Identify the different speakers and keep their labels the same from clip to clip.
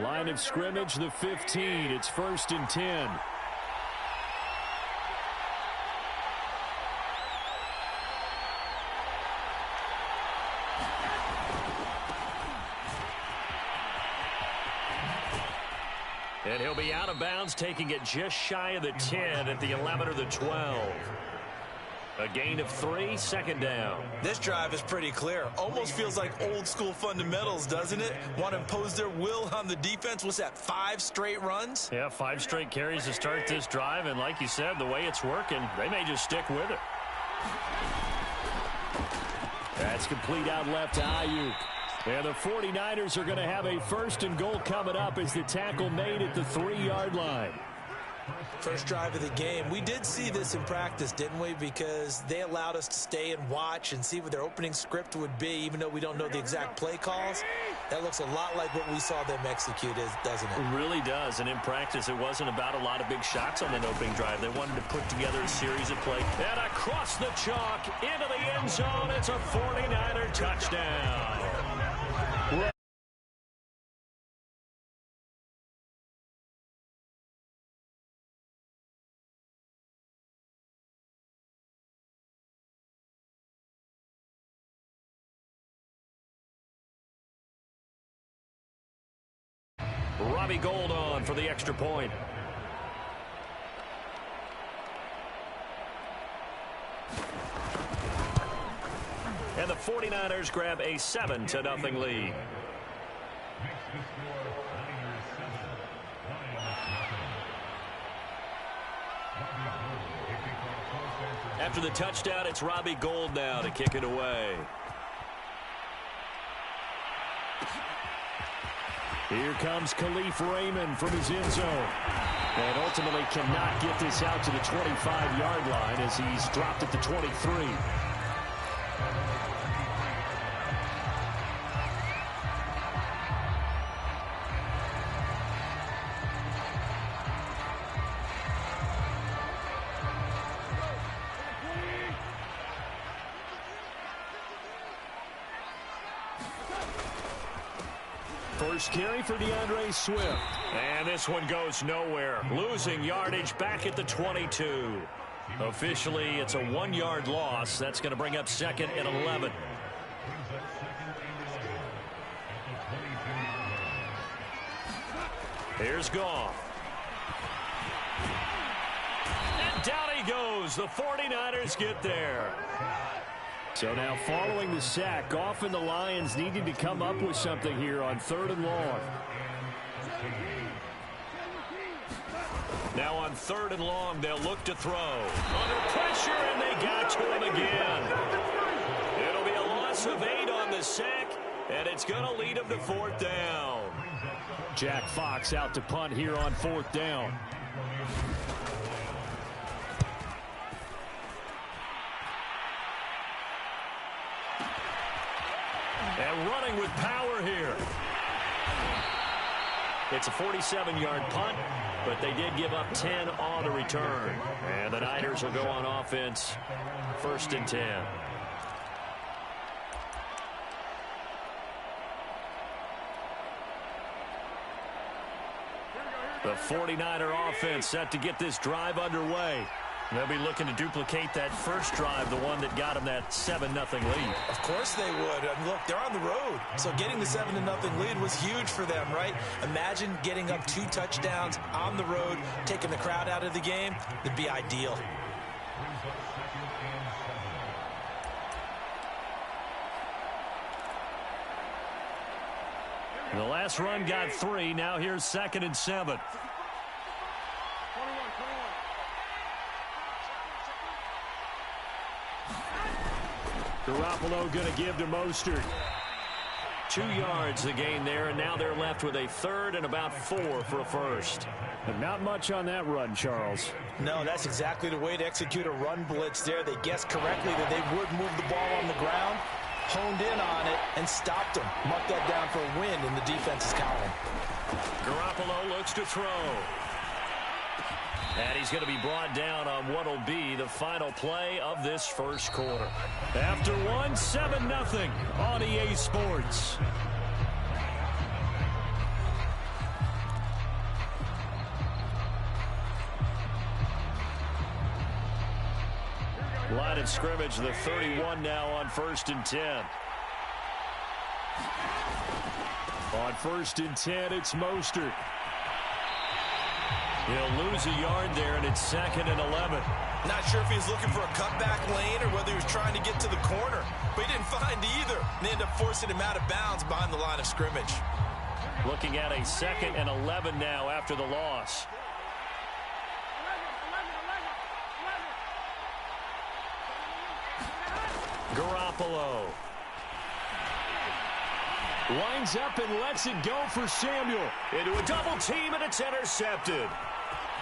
Speaker 1: Line of scrimmage, the 15. It's 1st and 10.
Speaker 2: And he'll be out of bounds, taking it just shy of the 10 at the 11 or the 12. A gain of 3, 2nd down.
Speaker 3: This drive is pretty clear. Almost feels like old school fundamentals, doesn't it? Want to impose their will on the defense. What's that, 5 straight runs?
Speaker 2: Yeah, 5 straight carries to start this drive. And like you said, the way it's working, they may just stick with it.
Speaker 1: That's complete out left to Ayuk. And the 49ers are going to have a 1st and goal coming up as the tackle made at the 3-yard line.
Speaker 3: First drive of the game. We did see this in practice, didn't we? Because they allowed us to stay and watch and see what their opening script would be, even though we don't know the exact play calls. That looks a lot like what we saw them execute, doesn't it?
Speaker 2: It really does. And in practice, it wasn't about a lot of big shots on that opening drive. They wanted to put together a series of plays. And across the chalk, into the end zone. It's a 49er touchdown. Robbie Gould on for the extra point. And the 49ers grab a 7-0 lead. After the touchdown, it's Robbie Gould now to kick it away.
Speaker 1: Here comes Khalif Raymond from his end zone. And ultimately cannot get this out to the 25-yard line as he's dropped at the 23. First carry for DeAndre Swift.
Speaker 2: And this one goes nowhere. Losing yardage back at the 22. Officially, it's a 1-yard loss. That's going to bring up 2nd and 11. Here's Goff. And down he goes. The 49ers get there.
Speaker 1: So now following the sack, Goff and the Lions needing to come up with something here on 3rd and long.
Speaker 2: Now on 3rd and long, they'll look to throw. Under pressure, and they got to him again. It'll be a loss of 8 on the sack, and it's going to lead them to 4th down.
Speaker 1: Jack Fox out to punt here on 4th down.
Speaker 2: And running with power here. It's a 47-yard punt, but they did give up 10 on the return. And the Niners will go on offense, 1st and 10. The 49er offense set to get this drive underway. They'll be looking to duplicate that first drive, the one that got them that 7-0 lead.
Speaker 3: Of course they would. And look, they're on the road. So getting the 7-0 lead was huge for them, right? Imagine getting up 2 touchdowns on the road, taking the crowd out of the game. It'd be ideal.
Speaker 2: The last run got 3. Now here's 2nd and 7.
Speaker 1: Garoppolo going to give to Mostert.
Speaker 2: 2 yards the gain there, and now they're left with a 3rd and about 4 for a first.
Speaker 1: And not much on that run, Charles.
Speaker 3: No, that's exactly the way to execute a run blitz there. They guessed correctly that they would move the ball on the ground, honed in on it, and stopped them. Marked that down for a win in the defense's column.
Speaker 2: Garoppolo looks to throw. And he's going to be brought down on what will be the final play of this first quarter. After 7-0 on EA Sports. Line of scrimmage, the 31 now on 1st and 10. On 1st and 10, it's Mostert. He'll lose a yard there, and it's 2nd and 11.
Speaker 3: Not sure if he was looking for a cutback lane or whether he was trying to get to the corner, but he didn't find either. And they ended up forcing him out of bounds behind the line of scrimmage.
Speaker 2: Looking at a 2nd and 11 now after the loss. Garoppolo lines up and lets it go for Samuel. Into a double team, and it's intercepted.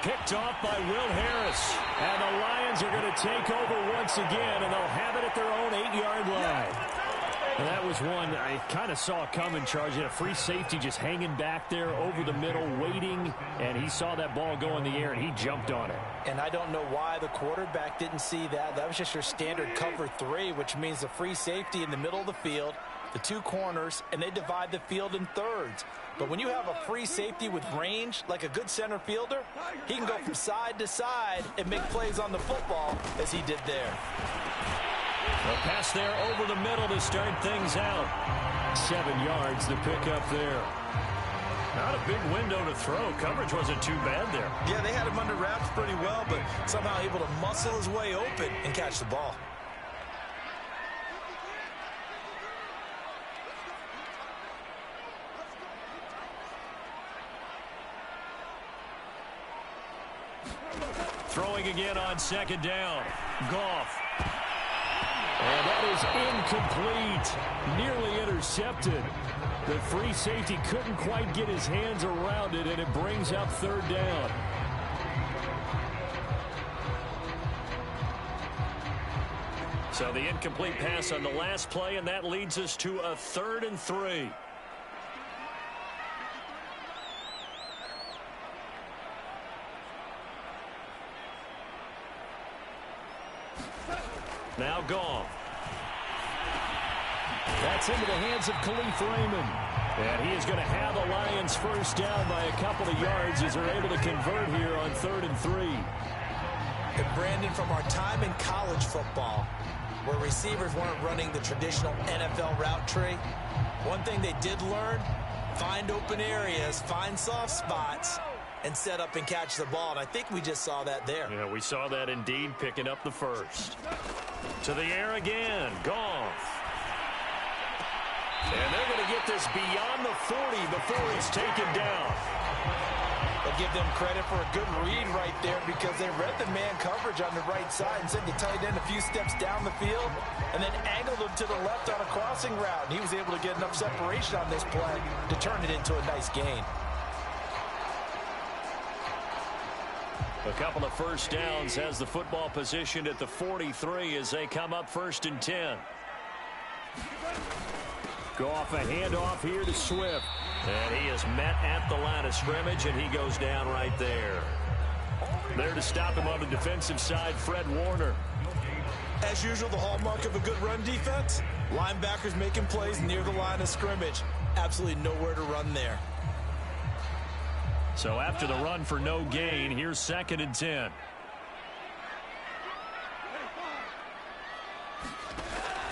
Speaker 2: Picked off by Will Harris. And the Lions are going to take over once again, and they'll have it at their own 8-yard line. And that was one I kind of saw coming, Charge. He had a free safety just hanging back there over the middle, waiting, and he saw that ball go in the air, and he jumped on it.
Speaker 3: And I don't know why the quarterback didn't see that. That was just your standard cover 3, which means the free safety in the middle of the field, the 2 corners, and they divide the field in thirds. But when you have a free safety with range, like a good center fielder, he can go from side to side and make plays on the football as he did there.
Speaker 2: A pass there over the middle to start things out. 7 yards to pick up there. Not a big window to throw. Coverage wasn't too bad there.
Speaker 3: Yeah, they had him under wraps pretty well, but somehow able to muscle his way open and catch the ball.
Speaker 2: Throwing again on 2nd down. Goff. And that is incomplete. Nearly intercepted. The free safety couldn't quite get his hands around it, and it brings up 3rd down. So the incomplete pass on the last play, and that leads us to a 3rd and 3. Now Goff. That's into the hands of Khalif Raymond. And he is going to have the Lions first down by a couple of yards as they're able to convert here on 3rd and 3.
Speaker 3: And Brandon, from our time in college football, where receivers weren't running the traditional NFL route tree, one thing they did learn, find open areas, find soft spots, and set up and catch the ball. And I think we just saw that there.
Speaker 2: Yeah, we saw that indeed, picking up the first. To the air again. Goff. And they're going to get this beyond the 40 before he's taken down.
Speaker 3: I'll give them credit for a good read right there because they read the man coverage on the right side and sent the tight end a few steps down the field and then angled him to the left on a crossing route. And he was able to get enough separation on this play to turn it into a nice gain.
Speaker 2: A couple of first downs has the football positioned at the 43 as they come up 1st and 10. Goff, a handoff here to Swift. And he is met at the line of scrimmage, and he goes down right there. There to stop him on the defensive side, Fred Warner.
Speaker 3: As usual, the hallmark of a good run defense, linebackers making plays near the line of scrimmage. Absolutely nowhere to run there.
Speaker 2: So after the run for no gain, here's 2nd and 10.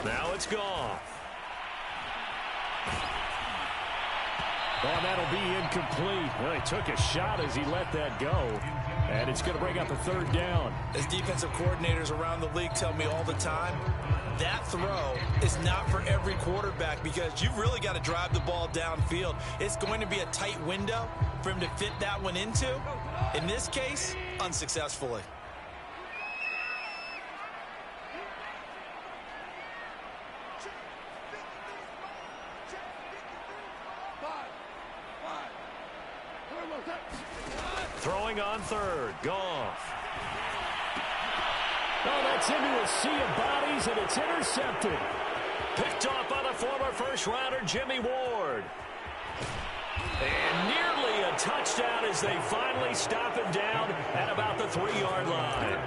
Speaker 2: Now it's Goff. Oh, that'll be incomplete. Well, he took a shot as he let that go. And it's going to bring up a 3rd down.
Speaker 3: As defensive coordinators around the league tell me all the time, that throw is not for every quarterback because you've really got to drive the ball downfield. It's going to be a tight window for him to fit that one into. In this case, unsuccessfully.
Speaker 2: Throwing on 3rd. Goff. Oh, that's into a sea of bodies, and it's intercepted. Picked off by the former first-rounder, Jimmy Ward. And nearly a touchdown as they finally stop him down at about the 3-yard line.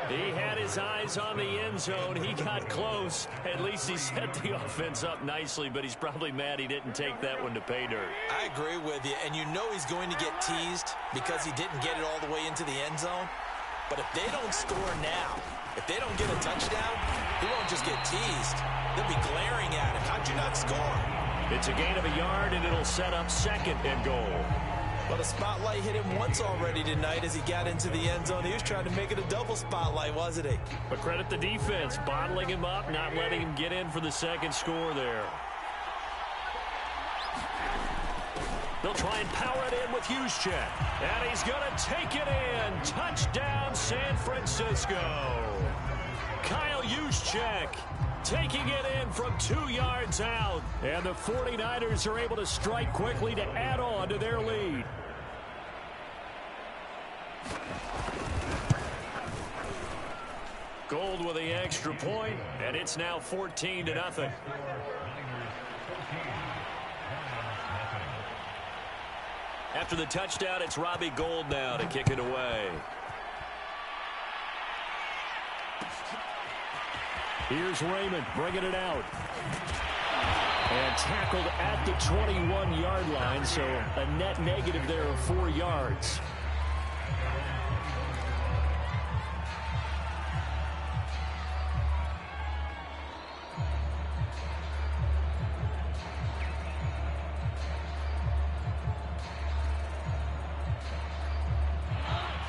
Speaker 2: He had his eyes on the end zone. He got close. At least he set the offense up nicely, but he's probably mad he didn't take that one to pay dirt.
Speaker 3: I agree with you, and you know he's going to get teased because he didn't get it all the way into the end zone. But if they don't score now, if they don't get a touchdown, he won't just get teased. They'll be glaring at him. How'd you not score?
Speaker 2: It's a gain of a yard, and it'll set up 2nd and goal.
Speaker 3: Well, the spotlight hit him once already tonight as he got into the end zone. He was trying to make it a double spotlight, wasn't he?
Speaker 2: But credit the defense, bottling him up, not letting him get in for the 2nd score there. They'll try and power it in with Juszczyk. And he's going to take it in. Touchdown, San Francisco. Kyle Juszczyk taking it in from 2 yards out. And the 49ers are able to strike quickly to add on to their lead. Gold with the extra point, and it's now 14-0. After the touchdown, it's Robbie Gould now to kick it away. Here's Raymond bringing it out. And tackled at the 21-yard line, so a net negative there of 4 yards.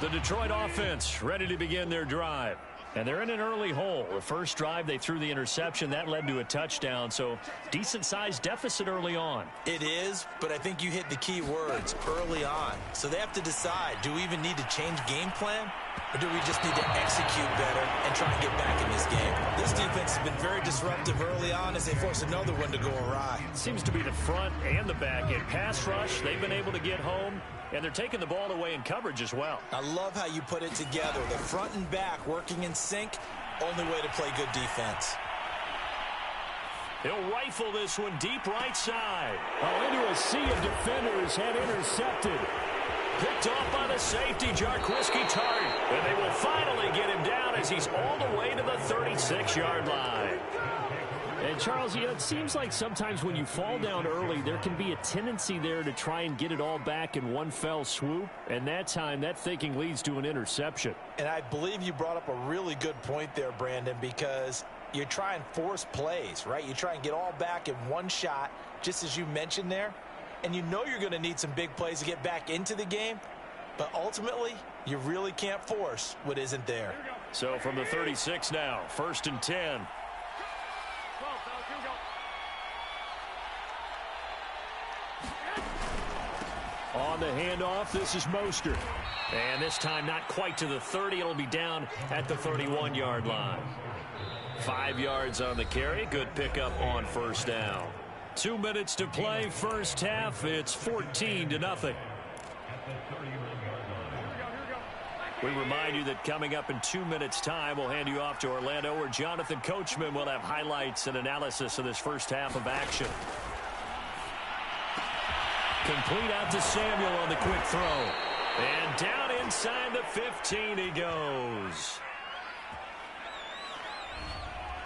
Speaker 2: The Detroit offense ready to begin their drive. And they're in an early hole. The first drive, they threw the interception. That led to a touchdown, so decent-sized deficit early on.
Speaker 3: It is, but I think you hit the key words, early on. So they have to decide, do we even need to change game plan? Or do we just need to execute better and try and get back in this game? This defense has been very disruptive early on as they force another one to go awry.
Speaker 2: Seems to be the front and the back end. Pass rush, they've been able to get home, and they're taking the ball away in coverage as well.
Speaker 3: I love how you put it together. The front and back working in sync, only way to play good defense.
Speaker 2: He'll rifle this one deep right side.
Speaker 1: Oh, into a sea of defenders and intercepted.
Speaker 2: Picked off by the safety, Jarquiski Tart. And they will finally get him down as he's all the way to the 36-yard line.
Speaker 1: And, Charles, you know, it seems like sometimes when you fall down early, there can be a tendency there to try and get it all back in one fell swoop. And that time, that thinking leads to an interception.
Speaker 3: And I believe you brought up a really good point there, Brandon, because you try and force plays, right? You try and get all back in one shot, just as you mentioned there. And you know you're going to need some big plays to get back into the game. But ultimately, you really can't force what isn't there.
Speaker 2: So from the 36 now, 1st and 10.
Speaker 1: On the handoff, this is Mostert.
Speaker 2: And this time not quite to the 30. It'll be down at the 31-yard line. 5 yards on the carry. Good pickup on 1st down. 2 minutes to play, first half. It's 14-0. We remind you that coming up in 2 minutes' time, we'll hand you off to Orlando, where Jonathan Coachman will have highlights and analysis of this first half of action. Complete out to Samuel on the quick throw. And down inside the 15 he goes.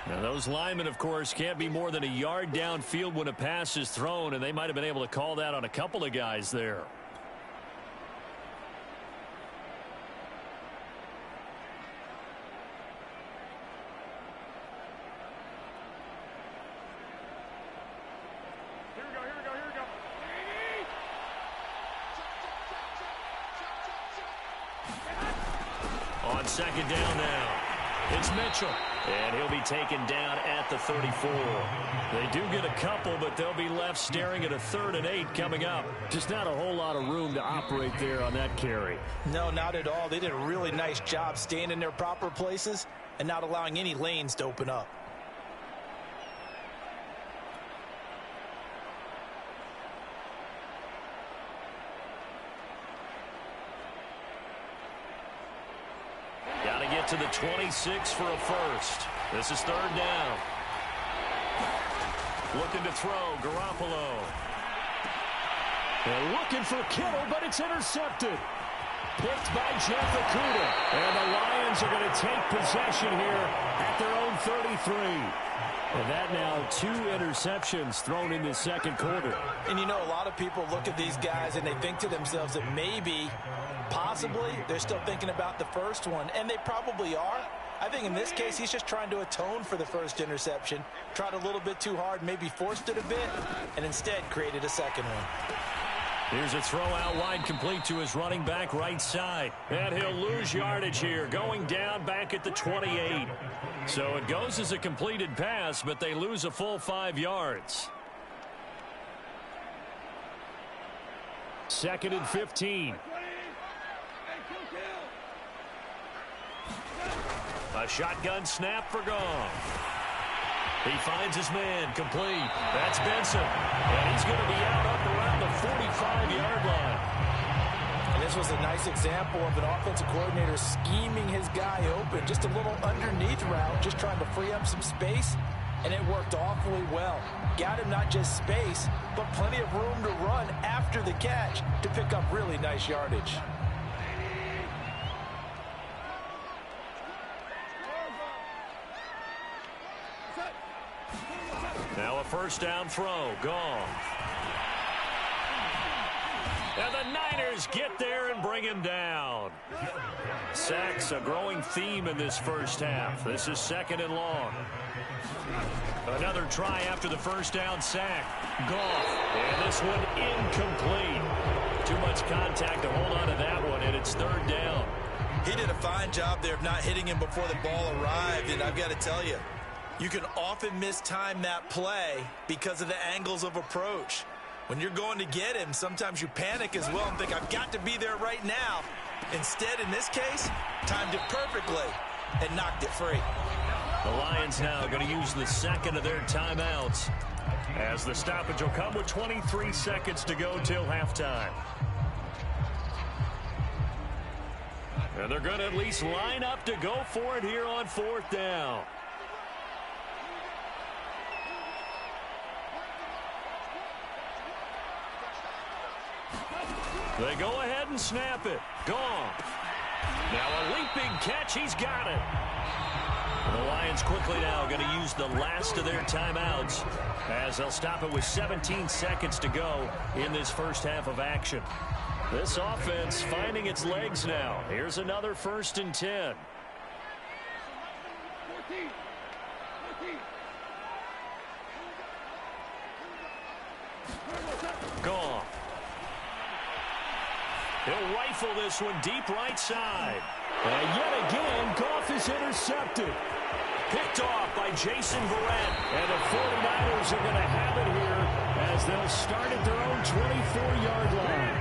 Speaker 2: Now, those linemen, of course, can't be more than a yard downfield when a pass is thrown, and they might have been able to call that on a couple of guys there. On 2nd down now, it's Mitchell. And he'll be taken down at the 34. They do get a couple, but they'll be left staring at a 3rd and 8 coming up.
Speaker 1: Just not a whole lot of room to operate there on that carry.
Speaker 3: No, not at all. They did a really nice job staying in their proper places and not allowing any lanes to open up.
Speaker 2: To the 26 for a first. This is 3rd down. Looking to throw, Garoppolo.
Speaker 1: They're looking for Kittle, but it's intercepted. Picked by Jeff Okudah. And the Lions are going to take possession here at their own 33. And that now 2 interceptions thrown in the 2nd quarter.
Speaker 3: And you know, a lot of people look at these guys and they think to themselves that maybe Possibly they're still thinking about the first one, and they probably are. I think in this case, he's just trying to atone for the first interception. Tried a little bit too hard, maybe forced it a bit, and instead created a second one.
Speaker 2: Here's a throw out wide, complete to his running back right side. And he'll lose yardage here, going down back at the 28. So it goes as a completed pass, but they lose a full 5 yards.
Speaker 1: 2nd and 15.
Speaker 2: A shotgun snap for Goff. He finds his man, complete. That's Benson. And he's going to be out up around the 45-yard line.
Speaker 3: And this was a nice example of an offensive coordinator scheming his guy open. Just a little underneath route, just trying to free up some space. And it worked awfully well. Got him not just space, but plenty of room to run after the catch to pick up really nice yardage.
Speaker 2: Now a first down throw. Gone. And the Niners get there and bring him down. Sacks a growing theme in this first half. This is 2nd and long. Another try after the first down sack. Goff. And this one incomplete. Too much contact to hold on to that one, and it's 3rd down.
Speaker 3: He did a fine job there of not hitting him before the ball arrived, and I've got to tell you, you can often mistime that play because of the angles of approach. When you're going to get him, sometimes you panic as well and think, I've got to be there right now. Instead, in this case, timed it perfectly and knocked it free.
Speaker 2: The Lions now going to use the 2nd of their timeouts, as the stoppage will come with 23 seconds to go till halftime. And they're going to at least line up to go for it here on 4th down. They go ahead and snap it. Gone. Now a leaping catch. He's got it. The Lions quickly now going to use the last of their timeouts, as they'll stop it with 17 seconds to go in this first half of action. This offense finding its legs now. Here's another 1st and 10. Gone. He'll rifle this one deep right side.
Speaker 1: And yet again, Goff is intercepted.
Speaker 2: Picked off by Jason Verrett.
Speaker 1: And the 49ers are going to have it here as they'll start at their own 24-yard line.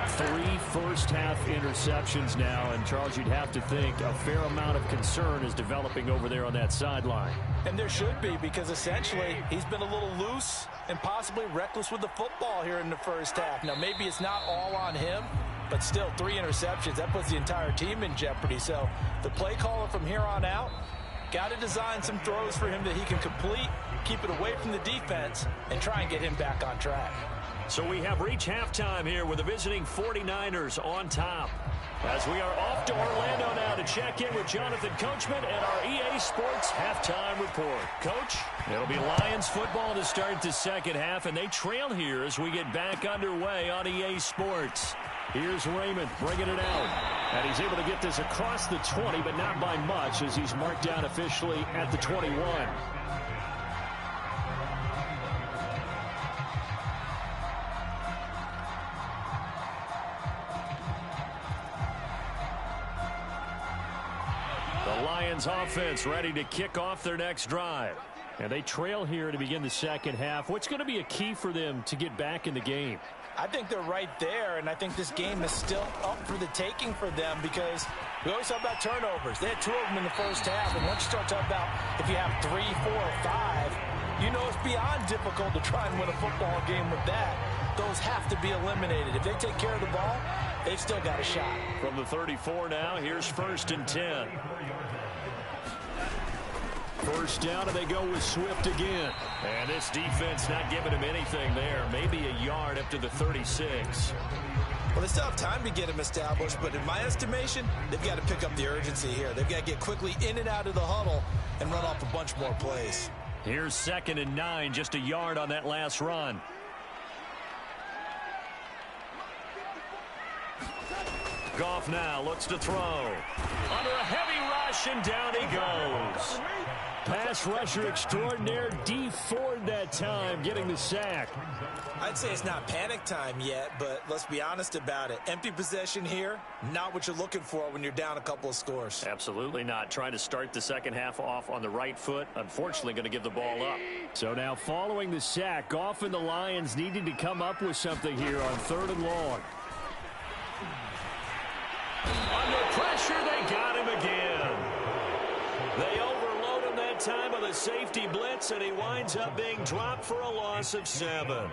Speaker 1: 3 first-half interceptions now, and Charles, you'd have to think a fair amount of concern is developing over there on that sideline.
Speaker 3: And there should be, because essentially he's been a little loose and possibly reckless with the football here in the first half. Now, maybe it's not all on him, but still 3 interceptions. That puts the entire team in jeopardy. So the play caller from here on out got to design some throws for him that he can complete, keep it away from the defense, and try and get him back on track.
Speaker 2: So we have reached halftime here with the visiting 49ers on top, as we are off to Orlando now to check in with Jonathan Coachman and our EA Sports halftime report. Coach? It'll be Lions football to start the second half, and they trail here as we get back underway on EA Sports.
Speaker 1: Here's Raymond bringing it out. And he's able to get this across the 20, but not by much, as he's marked down officially at the 21. The Lions offense ready to kick off their next drive. And they trail here to begin the second half. What's going to be a key for them to get back in the game?
Speaker 3: I think they're right there, and I think this game is still up for the taking for them, because we always talk about turnovers. They had 2 of them in the first half, and once you start talking about if you have 3, 4, or 5, you know it's beyond difficult to try and win a football game with that. Those have to be eliminated. If they take care of the ball, they've still got a shot.
Speaker 2: From the 34 now, here's 1st and 10.
Speaker 1: First down, and they go with Swift again.
Speaker 2: And this defense not giving him anything there. Maybe a yard up to the 36.
Speaker 3: Well, they still have time to get him established, but in my estimation, they've got to pick up the urgency here. They've got to get quickly in and out of the huddle and run off a bunch more plays.
Speaker 2: Here's 2nd and 9, just a yard on that last run. Goff now looks to throw. Under a heavy rush, and down he goes.
Speaker 1: Pass rusher extraordinaire, D Ford that time, getting the sack.
Speaker 3: I'd say it's not panic time yet, but let's be honest about it. Empty possession here, not what you're looking for when you're down a couple of scores.
Speaker 2: Absolutely not. Trying to start the second half off on the right foot. Unfortunately, going to give the ball up.
Speaker 1: So now following the sack, Goff and the Lions needing to come up with something here on 3rd and long.
Speaker 2: Under pressure, they got him again. They overload him that time with a safety blitz, and he winds up being dropped for a loss of 7.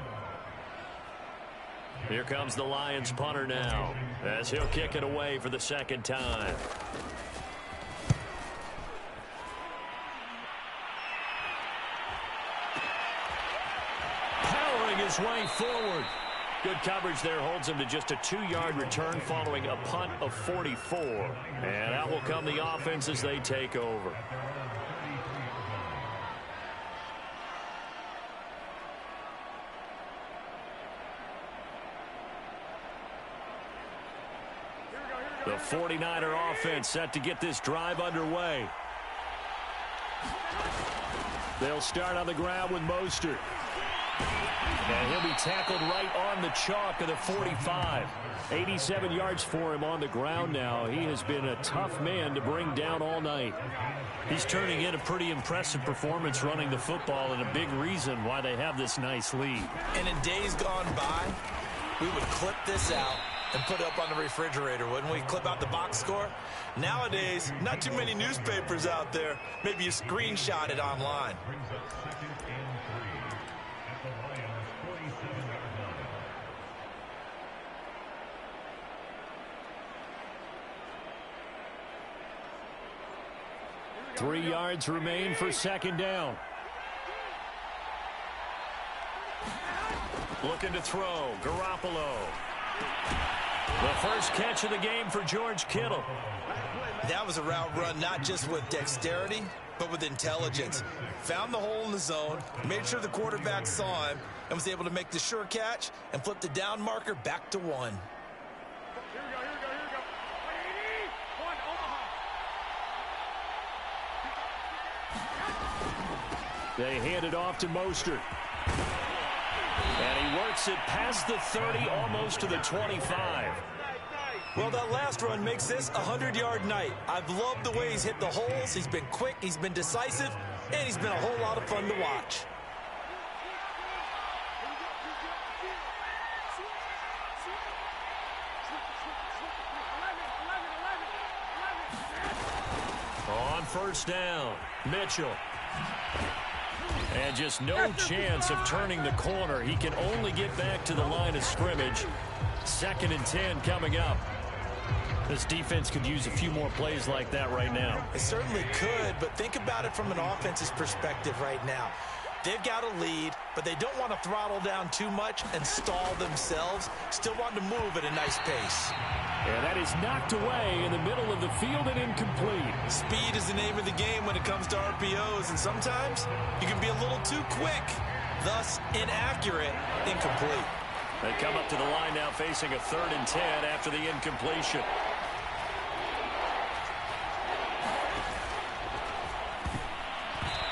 Speaker 2: Here comes the Lions punter now, as he'll kick it away for the second time. Powering his way forward. Good coverage there, holds him to just a 2-yard return following a punt of 44. And out will come the offense as they take over. The 49er offense set to get this drive underway.
Speaker 1: They'll start on the ground with Mostert. And he'll be tackled right on the chalk of the 45. 87 yards for him on the ground now. He has been a tough man to bring down all night.
Speaker 2: He's turning in a pretty impressive performance running the football, and a big reason why they have this nice lead.
Speaker 3: And in days gone by, we would clip this out and put it up on the refrigerator, wouldn't we? Clip out the box score. Nowadays, not too many newspapers out there. Maybe you screenshot it online.
Speaker 1: Three yards remain for second down.
Speaker 2: Looking to throw, Garoppolo. The first catch of the game for George Kittle.
Speaker 3: That was a route run not just with dexterity, but with intelligence. Found the hole in the zone, made sure the quarterback saw him, and was able to make the sure catch and flip the down marker back to 1.
Speaker 1: They hand it off to Mostert.
Speaker 2: And he works it past the 30, almost to the 25.
Speaker 3: Well, that last run makes this a 100-yard night. I've loved the way he's hit the holes. He's been quick, he's been decisive, and he's been a whole lot of fun to watch.
Speaker 2: On first down, Mitchell. And just no chance of turning the corner. He can only get back to the line of scrimmage. 2nd and 10 coming up. This defense could use a few more plays like that right now.
Speaker 3: It certainly could, but think about it from an offense's perspective right now. They've got a lead, but they don't want to throttle down too much and stall themselves. Still want to move at a nice pace.
Speaker 1: And that is knocked away in the middle of the field and incomplete.
Speaker 3: Speed is the name of the game when it comes to RPOs, and sometimes you can be a little too quick, thus inaccurate, incomplete.
Speaker 2: They come up to the line now facing a 3rd and 10 after the incompletion.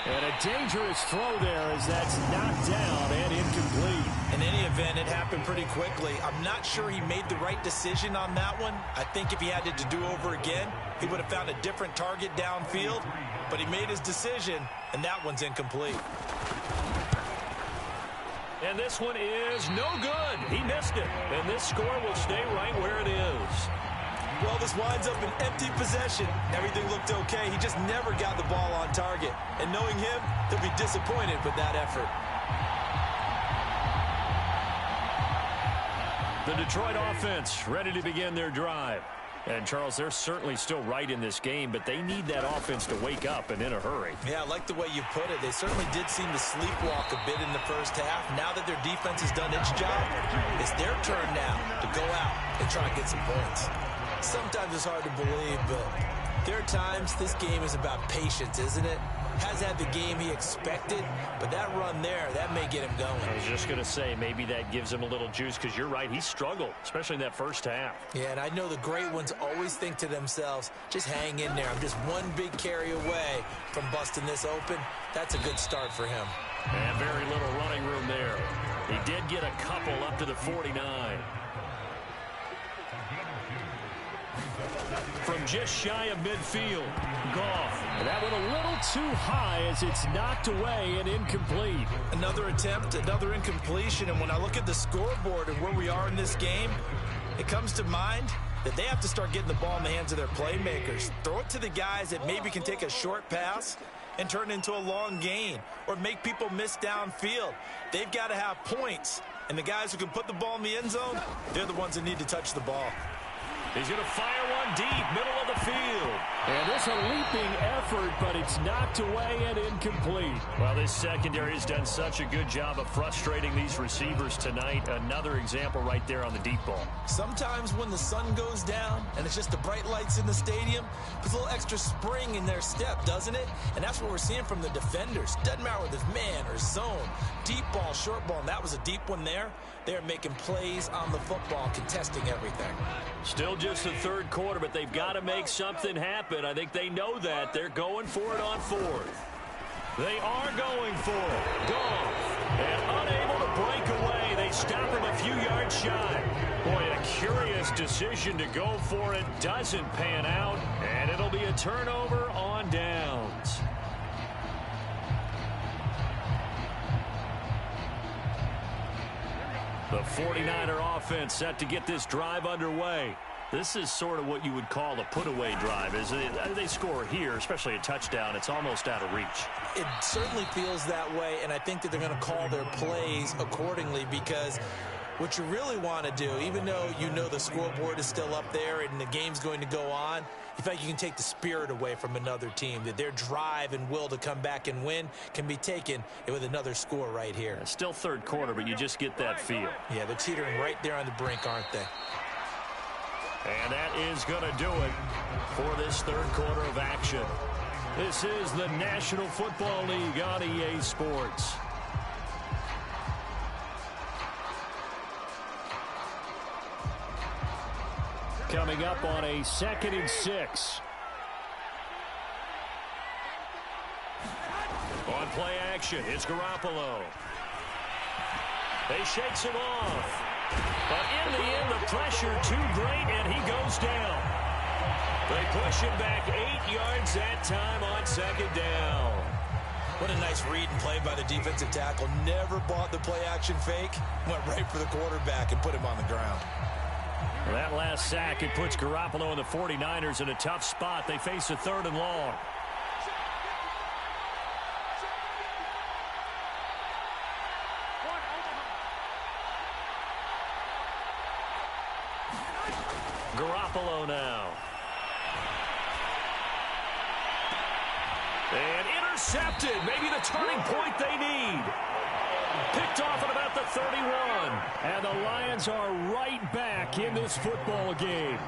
Speaker 1: And a dangerous throw there as that's knocked down and incomplete.
Speaker 3: In any event, it happened pretty quickly. I'm not sure he made the right decision on that one. I think if he had to do over again, he would have found a different target downfield. But he made his decision, and that one's incomplete.
Speaker 2: And this one is no good. He missed it. And this score will stay right where it is.
Speaker 3: Well, this winds up an empty possession. Everything looked okay. He just never got the ball on target. And knowing him, he'll be disappointed with that effort.
Speaker 2: The Detroit offense ready to begin their drive. And, Charles, they're certainly still right in this game, but they need that offense to wake up and in a hurry.
Speaker 3: Yeah, I like the way you put it. They certainly did seem to sleepwalk a bit in the first half. Now that their defense has done its job, it's their turn now to go out and try and get some points. Sometimes it's hard to believe, but there are times this game is about patience, isn't it? Has had the game he expected, but that run there, that may get him going.
Speaker 2: I was just going to say, maybe that gives him a little juice, because you're right, he struggled, especially in that first half.
Speaker 3: Yeah, and I know the great ones always think to themselves, just hang in there. I'm just one big carry away from busting this open. That's a good start for him.
Speaker 2: And very little running room there. He did get a couple up to the 49. From just shy of midfield, Goff.
Speaker 1: And that went a little too high as it's knocked away and incomplete.
Speaker 3: Another attempt, another incompletion, and when I look at the scoreboard and where we are in this game, it comes to mind that they have to start getting the ball in the hands of their playmakers. Throw it to the guys that maybe can take a short pass and turn it into a long gain or make people miss downfield. They've got to have points, and the guys who can put the ball in the end zone, they're the ones that need to touch the ball.
Speaker 2: He's going to fire one deep, middle of the field.
Speaker 1: And it's a leaping effort, but it's knocked away and incomplete.
Speaker 2: Well, this secondary has done such a good job of frustrating these receivers tonight. Another example right there on the deep ball.
Speaker 3: Sometimes when the sun goes down and it's just the bright lights in the stadium, there's a little extra spring in their step, doesn't it? And that's what we're seeing from the defenders. Doesn't matter whether it's man or zone. Deep ball, short ball, and that was a deep one there. They're making plays on the football, contesting everything.
Speaker 2: Still just the third quarter, but they've got to make something happen. I think they know that. They're going for it on fourth. They are going for it. Goff. And unable to break away. They stop him a few yards shy. Boy, a curious decision to go for it. Doesn't pan out. And it'll be a turnover on downs. The 49er offense set to get this drive underway. This is sort of what you would call a put-away drive. As they score here, especially a touchdown, it's almost out of reach.
Speaker 3: It certainly feels that way, and I think that they're going to call their plays accordingly, because what you really want to do, even though you know the scoreboard is still up there and the game's going to go on, in fact, you can take the spirit away from another team, that their drive and will to come back and win can be taken with another score right here.
Speaker 2: It's still third quarter, but you just get that feel.
Speaker 3: Yeah, they're teetering right there on the brink, aren't they?
Speaker 2: And that is going to do it for this third quarter of action. This is the National Football League on EA Sports.
Speaker 1: Coming up on a 2nd and 6.
Speaker 2: On play action, it's Garoppolo. They shakes him off. But in the end, the pressure too great, and he goes down. They push him back 8 yards that time on 2nd down.
Speaker 3: What a nice read and play by the defensive tackle. Never bought the play action fake. Went right for the quarterback and put him on the ground.
Speaker 2: Well, that last sack, it puts Garoppolo and the 49ers in a tough spot. They face a 3rd and long. Garoppolo now. And intercepted. Maybe the turning point they need. Picked off at about the 31.
Speaker 1: And the Lions are right back in this football game.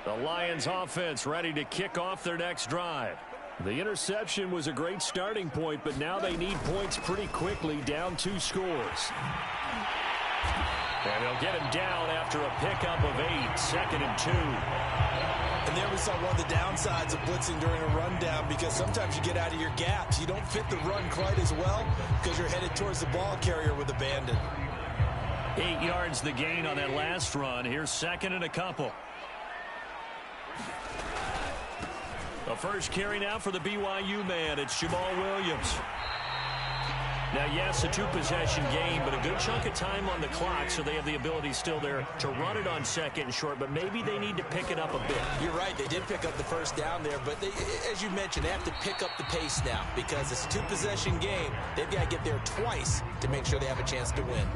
Speaker 2: The Lions offense ready to kick off their next drive.
Speaker 1: The interception was a great starting point, but now they need points pretty quickly, down 2 scores.
Speaker 2: And they'll get him down after a pickup of 8, 2nd and 2.
Speaker 3: And there we saw one of the downsides of blitzing during a rundown, because sometimes you get out of your gaps. You don't fit the run quite as well because you're headed towards the ball carrier with abandon.
Speaker 2: 8 yards the gain on that last run. Here's 2nd and a couple. The first carry now for the BYU man. It's Jamal Williams. Now, yes, a 2-possession game, but a good chunk of time on the clock, so they have the ability still there to run it on 2nd and short, but maybe they need to pick it up a bit.
Speaker 3: You're right. They did pick up the first down there, but they, as you mentioned, they have to pick up the pace now because it's a 2-possession game. They've got to get there twice to make sure they have a chance to win.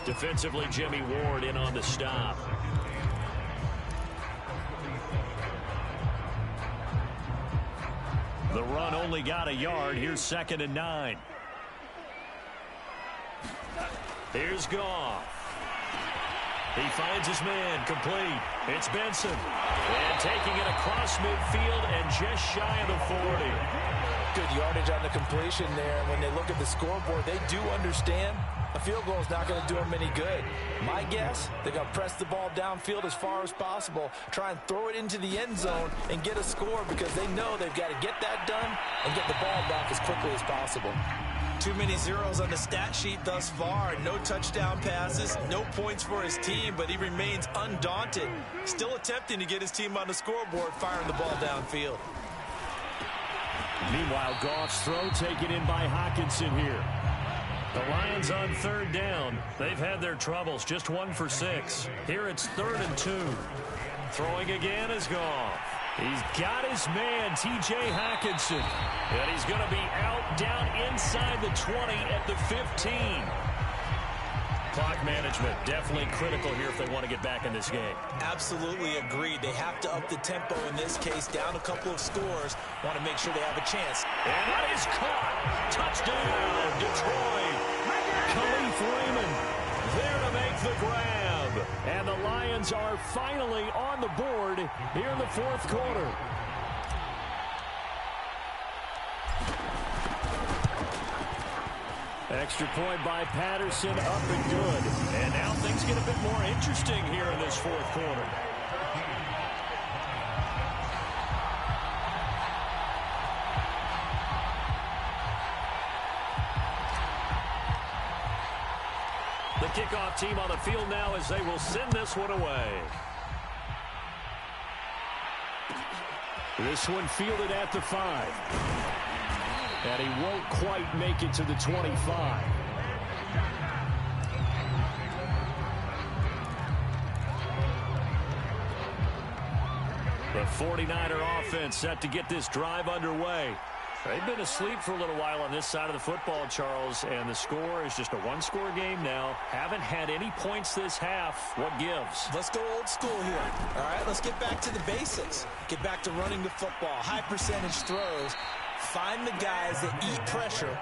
Speaker 2: Defensively, Jimmy Ward in on the stop. The run only got a yard. Here's 2nd and 9. Here's Goff. He finds his man, complete. It's Benson. And taking it across midfield and just shy of the 40.
Speaker 3: Good yardage on the completion there. When they look at the scoreboard, they do understand a field goal is not going to do them any good. My guess, they're going to press the ball downfield as far as possible, try and throw it into the end zone and get a score because they know they've got to get that done and get the ball back as quickly as possible. Too many zeros on the stat sheet thus far. No touchdown passes, no points for his team, but he remains undaunted. Still attempting to get his team on the scoreboard, firing the ball downfield.
Speaker 1: Meanwhile, Goff's throw taken in by Hockenson here.
Speaker 2: The Lions on 3rd down. They've had their troubles, just 1 for 6. Here it's 3rd and 2. Throwing again is Goff. He's got his man, T.J. Hockenson. And he's going to be out down inside the 20 at the 15. Clock management, definitely critical here if they want to get back in this game.
Speaker 3: Absolutely agreed. They have to up the tempo in this case, down a couple of scores. Want to make sure they have a chance.
Speaker 2: And that is caught. Touchdown, Detroit.
Speaker 1: Khalif Raymond there to make the grab. And the Lions are finally on the board here in the 4th quarter. Extra point by Patterson, up and good.
Speaker 2: And now things get a bit more interesting here in this 4th quarter. The kickoff team on the field now as they will send this one away.
Speaker 1: This one fielded at the 5. And he won't quite make it to the 25.
Speaker 2: The 49er offense set to get this drive underway. They've been asleep for a little while on this side of the football, Charles, and the score is just a one-score game now. Haven't had any points this half. What gives?
Speaker 3: Let's go old school here. All right, let's get back to the basics. Get back to running the football, high percentage throws. Find the guys that eat pressure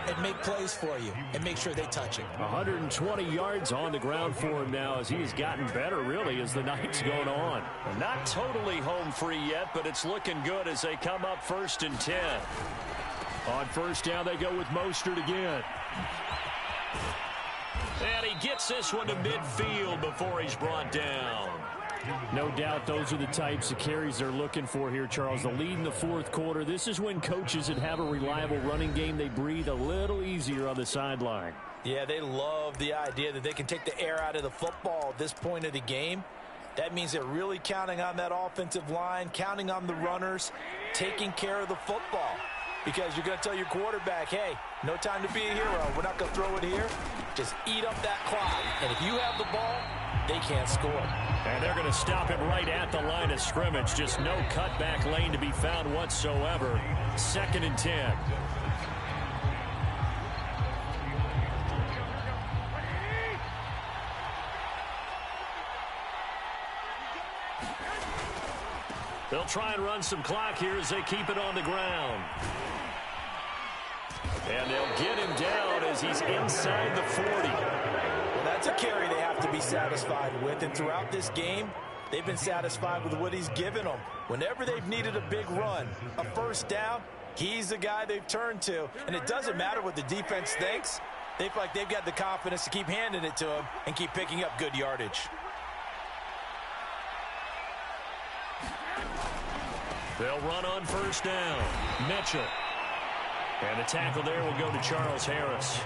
Speaker 3: and make plays for you and make sure they touch it.
Speaker 1: 120 yards on the ground for him now as he has gotten better, really, as the night's going on.
Speaker 2: Not totally home free yet, but it's looking good as they come up 1st and 10.
Speaker 1: On 1st down, they go with Mostert again.
Speaker 2: And he gets this one to midfield before he's brought down.
Speaker 1: No doubt those are the types of carries they're looking for here, Charles. The lead in the 4th quarter. This is when coaches that have a reliable running game, they breathe a little easier on the sideline.
Speaker 3: Yeah, they love the idea that they can take the air out of the football at this point of the game. That means they're really counting on that offensive line, counting on the runners, taking care of the football. Because you're going to tell your quarterback, hey, no time to be a hero. We're not going to throw it here. Just eat up that clock. And if you have the ball, they can't score.
Speaker 2: And they're going to stop him right at the line of scrimmage. Just no cutback lane to be found whatsoever. 2nd and 10. They'll try and run some clock here as they keep it on the ground. And they'll get him down as he's inside the 40.
Speaker 3: Well, that's a carry they have to be satisfied with. And throughout this game, they've been satisfied with what he's given them. Whenever they've needed a big run, a 1st down, he's the guy they've turned to. And it doesn't matter what the defense thinks. They feel like they've got the confidence to keep handing it to him and keep picking up good yardage.
Speaker 2: They'll run on 1st down. Mitchell. And the tackle there will go to Charles Harris.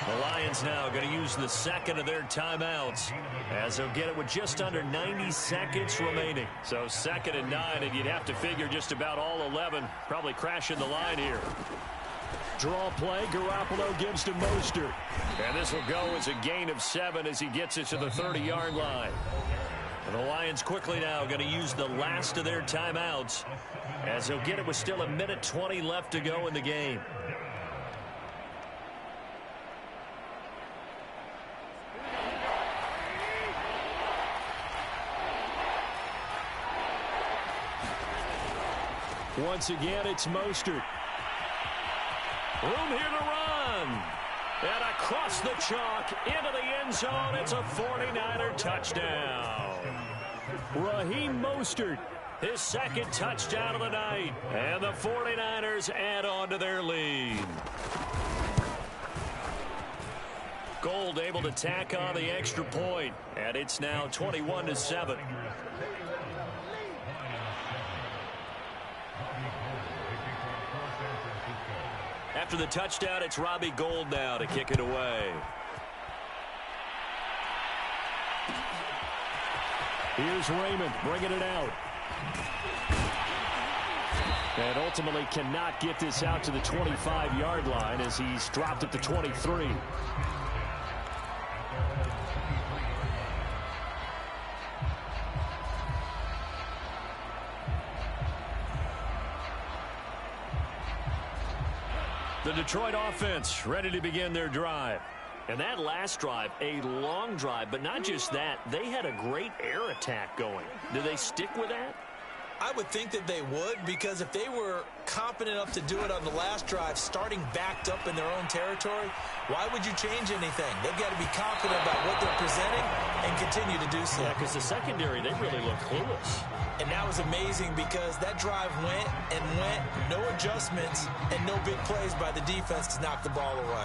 Speaker 2: The Lions now going to use the 2nd of their timeouts as they'll get it with just under 90 seconds remaining. So 2nd and 9, and you'd have to figure just about all 11 probably crashing the line here.
Speaker 1: Draw play, Garoppolo gives to Mostert.
Speaker 2: And this will go as a gain of 7 as he gets it to the 30-yard line. And the Lions quickly now going to use the last of their timeouts as they'll get it with still 1:20 left to go in the game.
Speaker 1: Once again, it's Mostert.
Speaker 2: Room here to run. And across the chalk, into the end zone, it's a 49er touchdown.
Speaker 1: Raheem Mostert.
Speaker 2: His second touchdown of the night. And the 49ers add on to their lead. Gold able to tack on the extra point. And it's now 21-7. After the touchdown, it's Robbie Gould now to kick it away.
Speaker 1: Here's Raymond bringing it out. And ultimately cannot get this out to the 25-yard line as he's dropped it to 23.
Speaker 2: The Detroit offense ready to begin their drive. And that last drive, a long drive, but not just that. They had a great air attack going. Do they stick with that?
Speaker 3: I would think that they would, because if they were competent enough to do it on the last drive, starting backed up in their own territory, why would you change anything? They've got to be confident about what they're presenting and continue to do so.
Speaker 2: Yeah, because the secondary, they really look clueless.
Speaker 3: And that was amazing because that drive went and went, no adjustments, and no big plays by the defense to knock the ball away.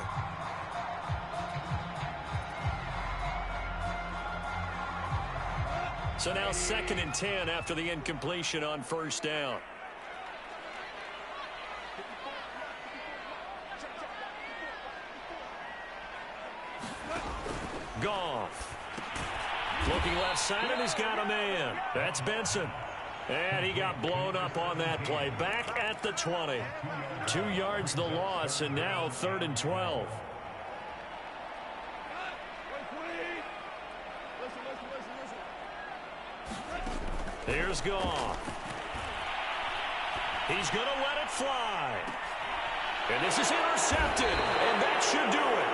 Speaker 2: So now 2nd and 10 after the incompletion on first down. Goff. Looking left side, and he's got a man. That's Benson. And he got blown up on that play. Back at the 20. 2 yards the loss, and now 3rd and 12. Here's Goff. He's going to let it fly. And this is intercepted, and that should do it.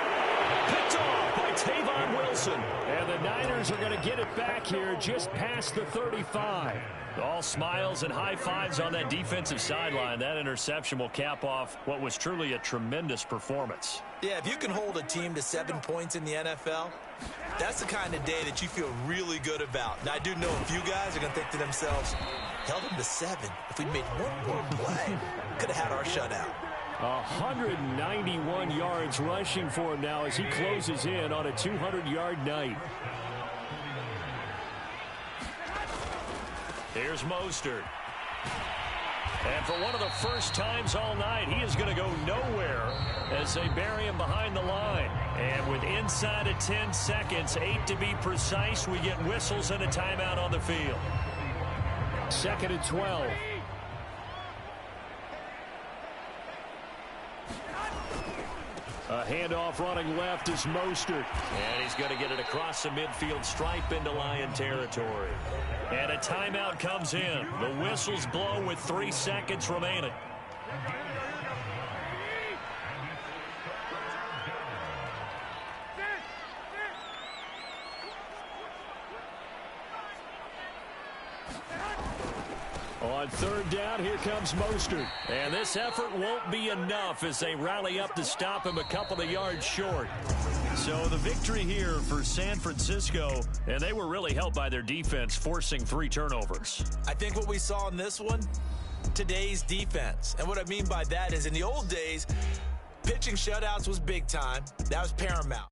Speaker 2: Picked off by Tavon Wilson.
Speaker 1: And the Niners are going to get it back here just past the 35.
Speaker 2: All smiles and high fives on that defensive sideline. That interception will cap off what was truly a tremendous performance.
Speaker 3: Yeah, if you can hold a team to 7 points in the NFL, that's the kind of day that you feel really good about. And I do know a few guys are going to think to themselves, held them to 7. If we'd made one more play, could have had our shutout.
Speaker 1: 191 yards rushing for him now as he closes in on a 200-yard night.
Speaker 2: Here's Mostert. And for one of the first times all night, he is going to go nowhere as they bury him behind the line. And with inside of 10 seconds, 8 to be precise, we get whistles and a timeout on the field.
Speaker 1: 2nd and 12. A handoff running left is Mostert.
Speaker 2: And he's going to get it across the midfield stripe into Lion territory. And a timeout comes in. The whistles blow with 3 seconds remaining.
Speaker 1: On 3rd down, here comes Mostert.
Speaker 2: And this effort won't be enough as they rally up to stop him a couple of yards short. So the victory here for San Francisco, and they were really helped by their defense forcing 3 turnovers.
Speaker 3: I think what we saw in this one, today's defense. And what I mean by that is in the old days, pitching shutouts was big time. That was paramount.